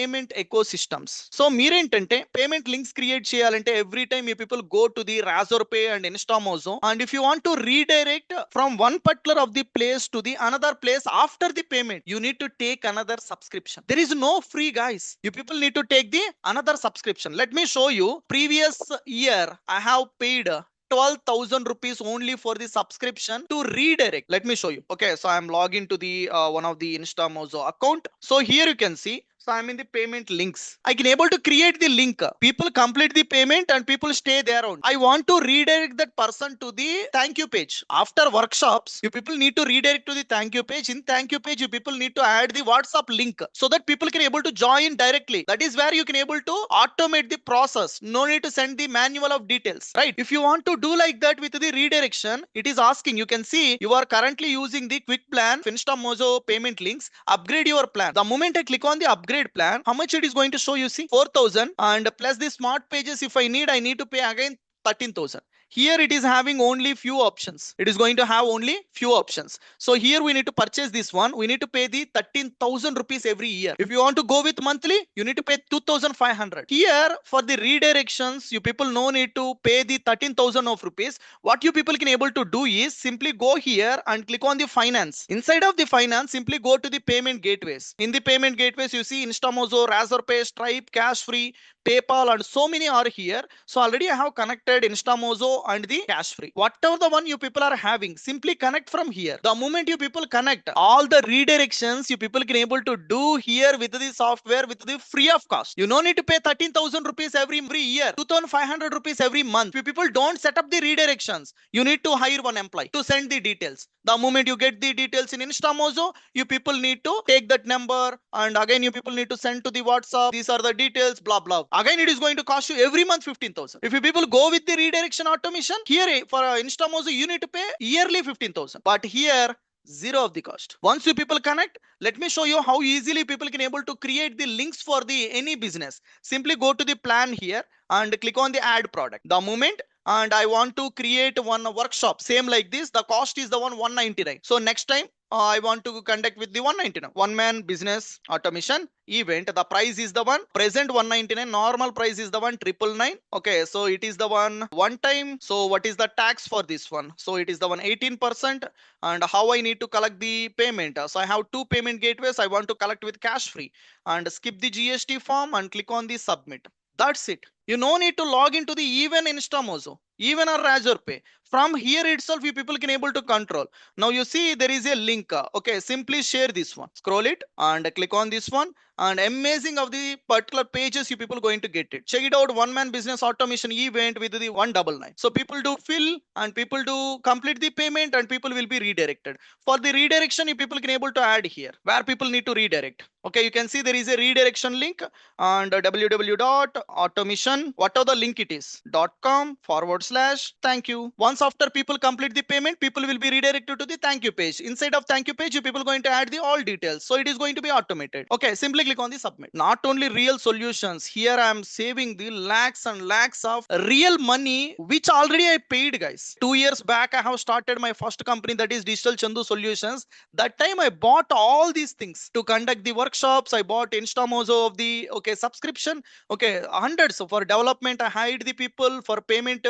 payment ecosystems. So మీరేంటంటే payment links create చేయాలంటే every time you people go to the Razorpay and Instamozo, and if you want to redirect from one particular of the place to the another place after the payment, you need to take another subscription. There is no free, guys. You people need to take the another subscription. Let me show you. Previous year I have paid 12,000 rupees only for the subscription to redirect. Let me show you. Okay, so I'm logging to the one of the Instamozo account. So here you can see, so I'm in the payment links. I can able to create the link. People complete the payment and people stay there only. I want to redirect that person to the thank you page. After workshops, you people need to redirect to the thank you page. In thank you page, you people need to add the WhatsApp link so that people can able to join directly. That is where you can able to automate the process. No need to send the manual of details, right? If you want to do like that with the redirection, it is asking, you can see you are currently using the quick plan Instamozo payment links. Upgrade your plan. The moment I click on the upgrade plan, how much it is going to show? You see 4,000, and plus the smart pages, if I need to pay again 13,000. Here it is having only few options. It is going to have only few options. So here we need to purchase this one. We need to pay the 13,000 rupees every year. If you want to go with monthly, you need to pay 2,500. Here for the redirections, you people no need to pay the 13,000 of rupees. What you people can able to do is simply go here and click on the finance. Inside of the finance, simply go to the payment gateways. In the payment gateways, you see Instamozo, Razorpay, Stripe, Cash Free, PayPal, and so many are here. So already I have connected Instamozo and the Cash Free. Whatever the one you people are having, simply connect from here. The moment you people connect, all the redirections you people can able to do here with the software with the free of cost. You no need to pay 13,000 rupees every year, 2,500 rupees every month. You people don't set up the redirections. You need to hire one employee to send the details. The moment you get the details in Instamozo, you people need to take that number, and again you people need to send to the WhatsApp. These are the details, blah blah. Again it is going to cost you every month 15,000. If you people go with the redirection automation, here for Instamozo you need to pay yearly 15,000. But here zero of the cost. Once you people connect, let me show you how easily people can able to create the links for the any business. Simply go to the plan here and click on the add product. The moment and I want to create one workshop same like this, the cost is the one 199. So next time I want to conduct with the 199 one man business automation event. The price is the one present 199, normal price is the one 999. Okay, so it is the one time. So what is the tax for this one? So it is the one 18%. And how I need to collect the payment? So I have two payment gateways. I want to collect with Cash Free, and skip the GST form and click on the submit. That's it. You no need to log into the even Instamozo, even or Razorpay. From here itself, you people can able to control. Now you see there is a link. Okay, simply share this one. Scroll it and click on this one. And amazing of the particular pages you people going to get it. Check it out. One man business automation event with the 199. So people do fill and people do complete the payment and people will be redirected. For the redirection, you people can able to add here where people need to redirect. Okay, you can see there is a redirection link and www.automation, whatever the link it is, .com/thank you. Once after people complete the payment, people will be redirected to the thank you page. Inside of thank you page, you people going to add the all details. So it is going to be automated. Okay, simply click on the submit. Not only real solutions, here I am saving the lakhs and lakhs of real money, which already I paid, guys. 2 years back, I have started my first company, that is Digital Chandu Solutions. That time I bought all these things to conduct the workshops. I bought Instamozo of the subscription. Okay, hundreds. So for development, I hired the people. For payment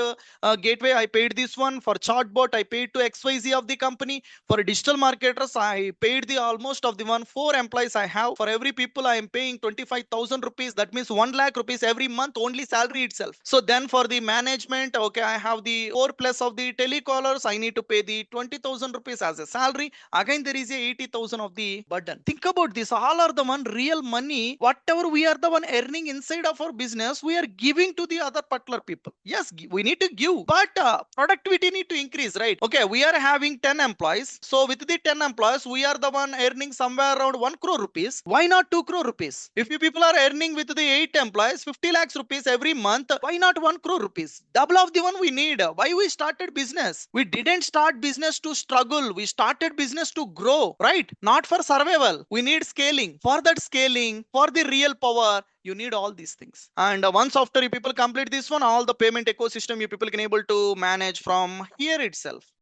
gateway, I paid this one. For chatbot, I paid to XYZ of the company. For digital marketers, I paid the almost of the 4 employees I have. For every people, I am paying 25,000 rupees. That means 1 lakh rupees every month, only salary itself. So then for the management, okay, I have the 4 plus of the telecallers. I need to pay the 20,000 rupees as a salary. Again, there is a 80,000 of the burden. Think about this. All are the one real money. Whatever we are the one earning inside of our business, we are giving to the other particular people. Yes, we need to give, but productivity need to increase, right? Okay, we are having 10 employees. So with the 10 employees, we are the one earning somewhere around 1 crore rupees. Why not 2 crore rupees? If you people are earning with the 8 employees 50 lakhs rupees every month, why not 1 crore rupees? Double of the one we need. Why we started business? We didn't start business to struggle. We started business to grow, right? Not for survival. We need scaling. For that scaling, for the real power, you need all these things. And once after you people complete this one, all the payment ecosystem you people can able to manage from here itself.